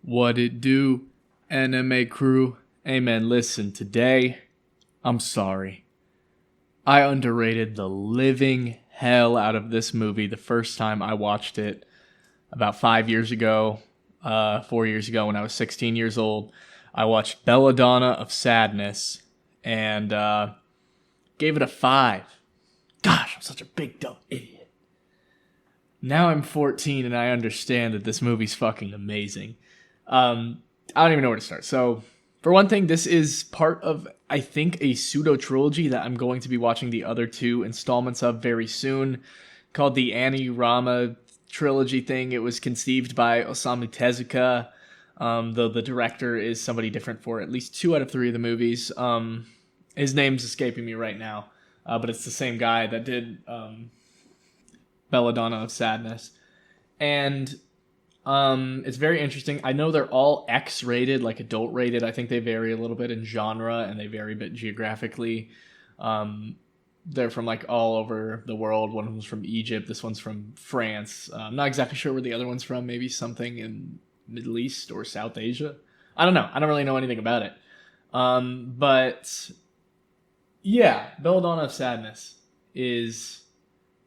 What it do, anime crew? Hey man, listen, today, I'm sorry. I underrated the living hell out of this movie the first time I watched it about 5 years ago, 4 years ago when I was 16 years old. I watched Belladonna of Sadness and gave it a 5. Gosh, I'm such a big dumb idiot. Now I'm 14 and I understand that this movie's fucking amazing. I don't even know where to start. So, for one thing, this is part of, I think, a pseudo trilogy that I'm going to be watching the other two installments of very soon, called the Annie Rama trilogy thing. It was conceived by Osamu Tezuka, though the director is somebody different for at least 2 out of 3 of the movies. His name's escaping me right now, but it's the same guy that did Belladonna of Sadness. And it's very interesting. I know they're all X-rated, like adult rated. I think they vary a little bit in genre and they vary a bit geographically. They're from like all over the world. One of them's from Egypt. This one's from France. I'm not exactly sure where the other one's from. Maybe something in Middle East or South Asia. I don't know. I don't really know anything about it. But yeah, Belladonna of Sadness is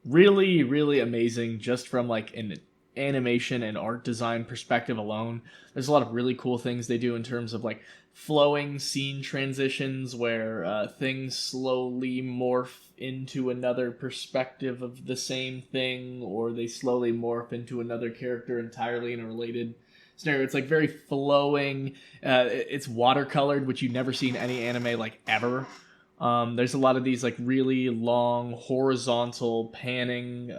really, really amazing just from like an animation and art design perspective alone. There's a lot of really cool things they do in terms of like flowing scene transitions where things slowly morph into another perspective of the same thing, or they slowly morph into another character entirely in a related scenario. It's like very flowing. It's watercolored, which you never see in any anime like ever. There's a lot of these like really long horizontal panning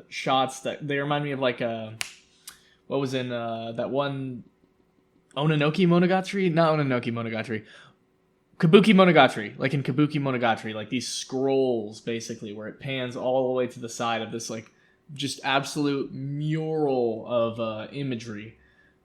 shots that they remind me of like what was in that one Ononoki Monogatari? Not Ononoki Monogatari. Kabuki Monogatari. Like in Kabuki Monogatari, like these scrolls basically where it pans all the way to the side of this like just absolute mural of imagery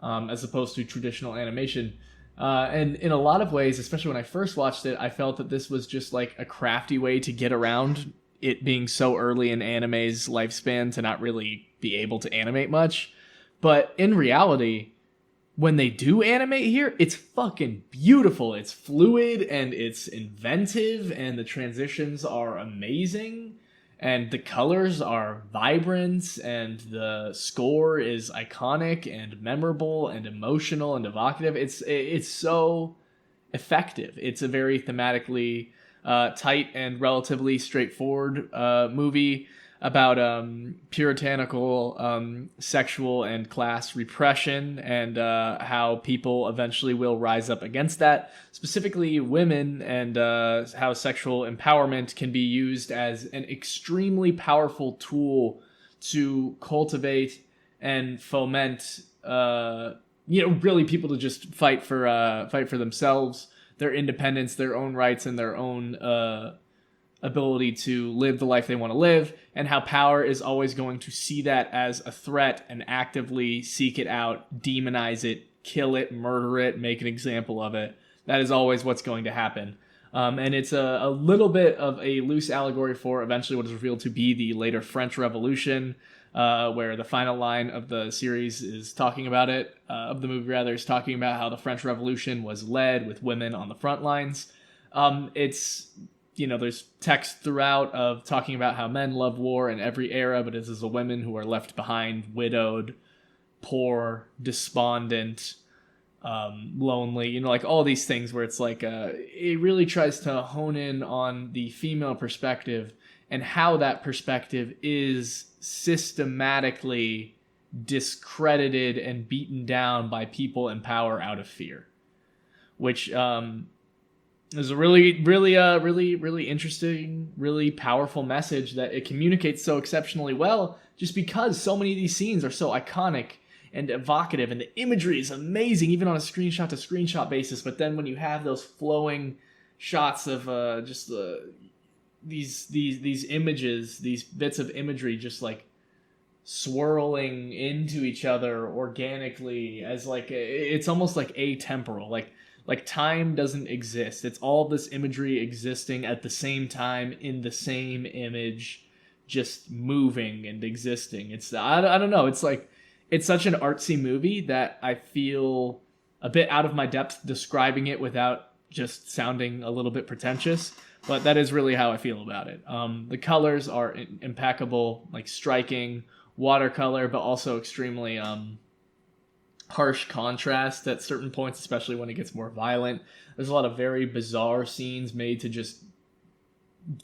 as opposed to traditional animation. And in a lot of ways, especially when I first watched it, I felt that this was just like a crafty way to get around it being so early in anime's lifespan to not really be able to animate much. But in reality, when they do animate here, it's fucking beautiful. It's fluid and it's inventive and the transitions are amazing. And the colors are vibrant, and the score is iconic and memorable and emotional and evocative. It's so effective. It's a very thematically tight and relatively straightforward movie about puritanical sexual and class repression and how people eventually will rise up against that, specifically women, and how sexual empowerment can be used as an extremely powerful tool to cultivate and foment really people to just fight for themselves, their independence, their own rights, and their own ability to live the life they want to live, and how power is always going to see that as a threat and actively seek it out, demonize it, kill it, murder it, make an example of it. That is always what's going to happen. And it's a little bit of a loose allegory for eventually what is revealed to be the later French Revolution, where the final line of the series is talking about it, of the movie rather, is talking about how the French Revolution was led with women on the front lines. There's text throughout of talking about how men love war in every era, but it is the women who are left behind, widowed, poor, despondent, lonely, like all these things where it's like, it really tries to hone in on the female perspective and how that perspective is systematically discredited and beaten down by people in power out of fear, which, there's a really interesting, really powerful message that it communicates so exceptionally well, just because so many of these scenes are so iconic and evocative, and the imagery is amazing, even on a screenshot-to-screenshot basis. But then when you have those flowing shots of these images, these bits of imagery, just like swirling into each other organically, as like it's almost like atemporal, like time doesn't exist. It's all this imagery existing at the same time in the same image, just moving and existing. I don't know. It's like it's such an artsy movie that I feel a bit out of my depth describing it without just sounding a little bit pretentious. But that is really how I feel about it. The colors are impeccable, like striking watercolor, but also extremely harsh contrast at certain points, especially when it gets more violent. There's a lot of very bizarre scenes made to just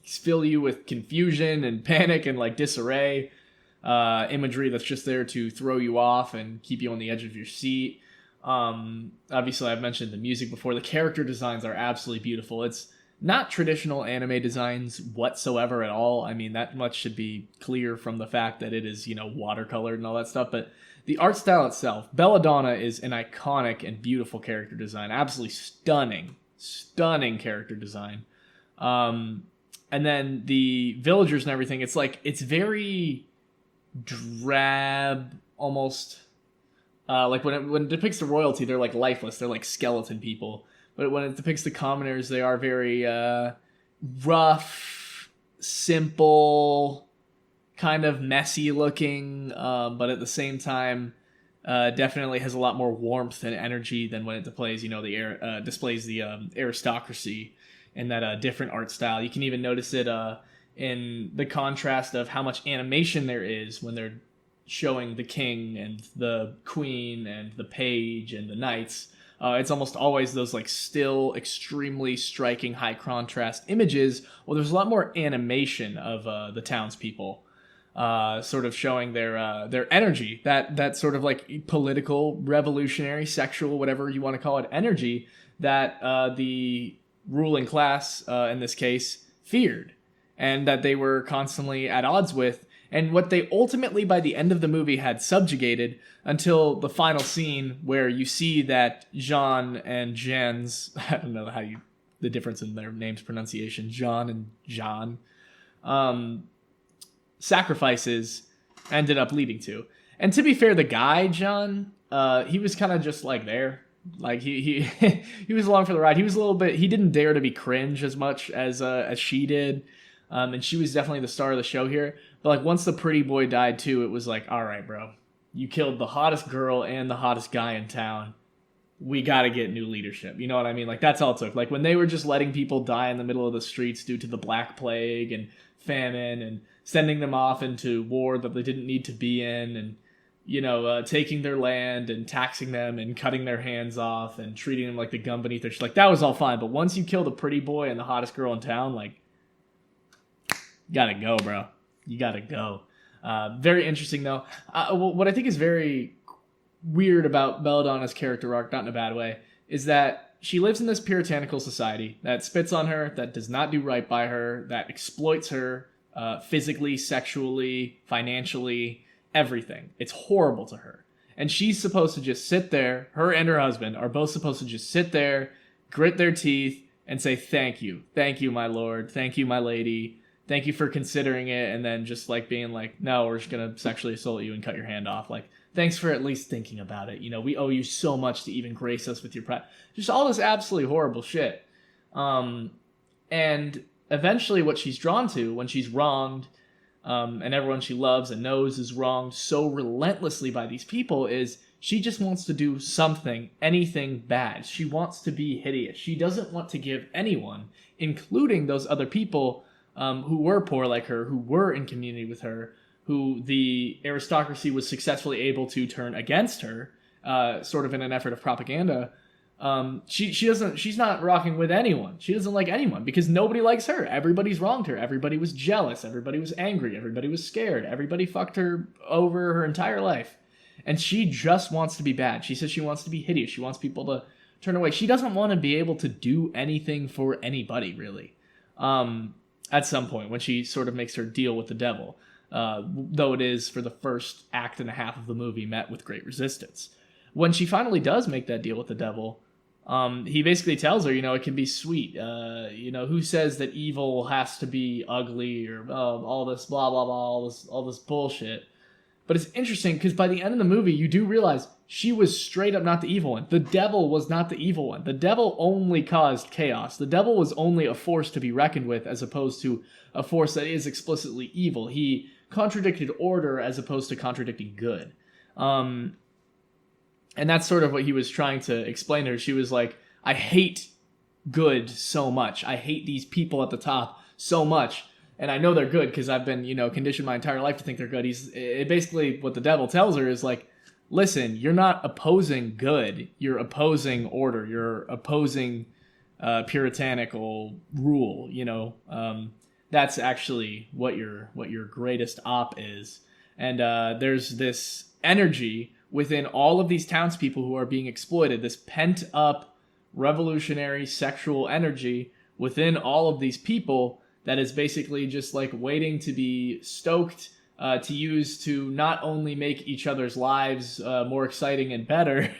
fill you with confusion and panic and like disarray. Imagery that's just there to throw you off and keep you on the edge of your seat. Obviously, I've mentioned the music before. The character designs are absolutely beautiful. It's not traditional anime designs whatsoever at all. I mean, that much should be clear from the fact that it is, watercolored and all that stuff. But the art style itself, belladonna is an iconic and beautiful character design. Absolutely stunning character design. And then the villagers and everything, it's very drab, almost. Like when it depicts the royalty, they're like lifeless. They're like skeleton people. But when it depicts the commoners, they are very rough, simple, kind of messy looking, but at the same time, definitely has a lot more warmth and energy than when it displays, displays the aristocracy in that different art style. You can even notice it in the contrast of how much animation there is when they're showing the king and the queen and the page and the knights. It's almost always those like still extremely striking high contrast images. Well, there's a lot more animation of the townspeople, sort of showing their energy, that sort of like political, revolutionary, sexual, whatever you want to call it, energy that the ruling class in this case feared, and that they were constantly at odds with. And what they ultimately, by the end of the movie, had subjugated until the final scene where you see that Jean and Jens, I don't know the difference in their names pronunciation, Jean and Jean, sacrifices ended up leading to. And to be fair, the guy, Jean, he was kind of just like there. Like he he was along for the ride. He was a little bit, he didn't dare to be cringe as much as she did. And she was definitely the star of the show here. But like once the pretty boy died too, it was like, all right, bro, you killed the hottest girl and the hottest guy in town. We got to get new leadership. You know what I mean? Like that's all it took. Like when they were just letting people die in the middle of the streets due to the Black Plague and famine and sending them off into war that they didn't need to be in, and taking their land and taxing them and cutting their hands off and treating them like the gum beneath their like that was all fine. But once you kill the pretty boy and the hottest girl in town, like, you gotta go, bro. You gotta go. Very interesting, though. What I think is very weird about Belladonna's character arc, not in a bad way, is that she lives in this puritanical society that spits on her, that does not do right by her, that exploits her physically, sexually, financially, everything. It's horrible to her. And she's supposed to just sit there, her and her husband are both supposed to just sit there, grit their teeth, and say, thank you. Thank you, my lord. Thank you, my lady. Thank you for considering it, and then just like being like, no, we're just gonna sexually assault you and cut your hand off. Like, thanks for at least thinking about it. We owe you so much to even grace us with your just all this absolutely horrible shit. And eventually, what she's drawn to when she's wronged, and everyone she loves and knows is wronged so relentlessly by these people, is she just wants to do something, anything bad. She wants to be hideous. She doesn't want to give anyone, including those other people, who were poor like her, who were in community with her, who the aristocracy was successfully able to turn against her, sort of in an effort of propaganda. She's not rocking with anyone. She doesn't like anyone because nobody likes her. Everybody's wronged her. Everybody was jealous. Everybody was angry. Everybody was scared. Everybody fucked her over her entire life. And she just wants to be bad. She says she wants to be hideous. She wants people to turn away. She doesn't want to be able to do anything for anybody, really. At some point when she sort of makes her deal with the devil, though it is for the first act and a half of the movie met with great resistance. When she finally does make that deal with the devil, he basically tells her, it can be sweet. Who says that evil has to be ugly or all this blah, blah, blah, all this bullshit. But it's interesting because by the end of the movie, you do realize she was straight up not the evil one. The devil was not the evil one. The devil only caused chaos. The devil was only a force to be reckoned with as opposed to a force that is explicitly evil. He contradicted order as opposed to contradicting good. And that's sort of what he was trying to explain to her. She was like, I hate good so much. I hate these people at the top so much. And I know they're good because I've been, conditioned my entire life to think they're good. Basically what the devil tells her is like, listen, you're not opposing good. You're opposing order. You're opposing puritanical rule. That's actually what your greatest op is. And there's this energy within all of these townspeople who are being exploited, this pent up revolutionary sexual energy within all of these people that is basically just like waiting to be stoked to use to not only make each other's lives more exciting and better,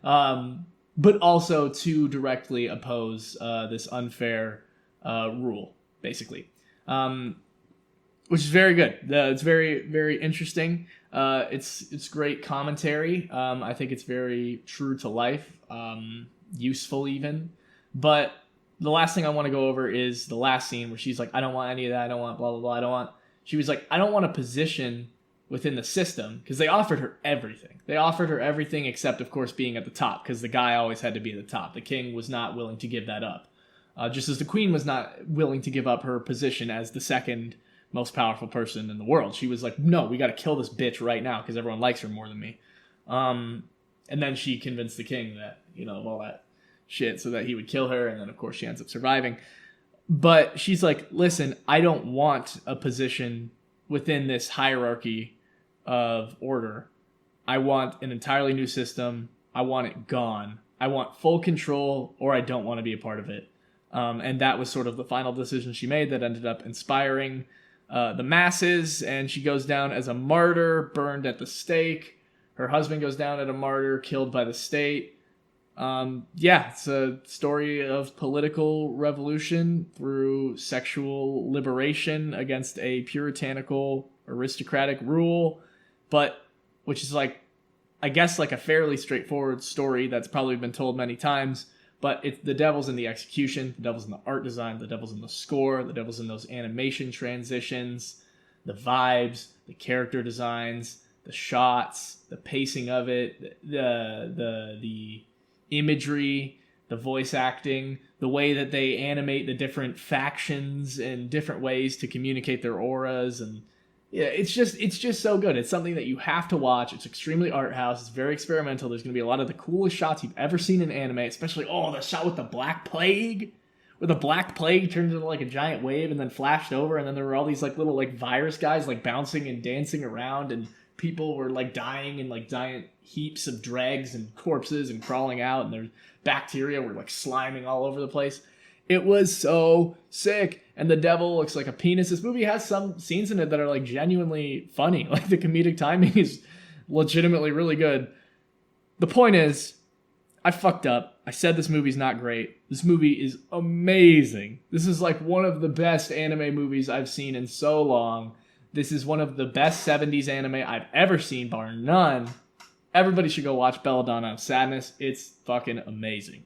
but also to directly oppose this unfair rule, basically. Which is very good. It's very, very interesting. It's great commentary. I think it's very true to life, useful even. But the last thing I want to go over is the last scene where she's like, I don't want any of that. I don't want blah, blah, blah. She was like, I don't want a position within the system, because they offered her everything. They offered her everything except, of course, being at the top, because the guy always had to be at the top. The king was not willing to give that up. Just as the queen was not willing to give up her position as the second most powerful person in the world. She was like, no, we got to kill this bitch right now because everyone likes her more than me. And then she convinced the king that, of all that shit so that he would kill her. And then, of course, she ends up surviving. But she's like, listen, I don't want a position within this hierarchy of order. I want an entirely new system. I want it gone. I want full control, or I don't want to be a part of it. And that was sort of the final decision she made that ended up inspiring the masses, and she goes down as a martyr, burned at the stake. Her husband goes down as a martyr, killed by the state. It's a story of political revolution through sexual liberation against a puritanical, aristocratic rule, but which is like, I guess, like a fairly straightforward story that's probably been told many times. But the devil's in the execution, the devil's in the art design, the devil's in the score, the devil's in those animation transitions, the vibes, the character designs, the shots, the pacing of it, the imagery, the voice acting, the way that they animate the different factions in different ways to communicate their auras, and yeah, it's just so good. It's something that you have to watch. It's extremely art house. It's very experimental. There's going to be a lot of the coolest shots you've ever seen in anime, especially, the shot with the Black Plague, where the Black Plague turned into like a giant wave and then flashed over, and then there were all these like little like virus guys like bouncing and dancing around, and people were like dying in like giant heaps of dregs and corpses and crawling out, and there's bacteria were like sliming all over the place. It was so sick. And the devil looks like a penis. This movie has some scenes in it that are like genuinely funny. Like the comedic timing is legitimately really good. The point is, I fucked up. I said this movie's not great. This movie is amazing. This is like one of the best anime movies I've seen in so long. This is one of the best 70s anime I've ever seen, bar none. Everybody should go watch Belladonna of Sadness. It's fucking amazing.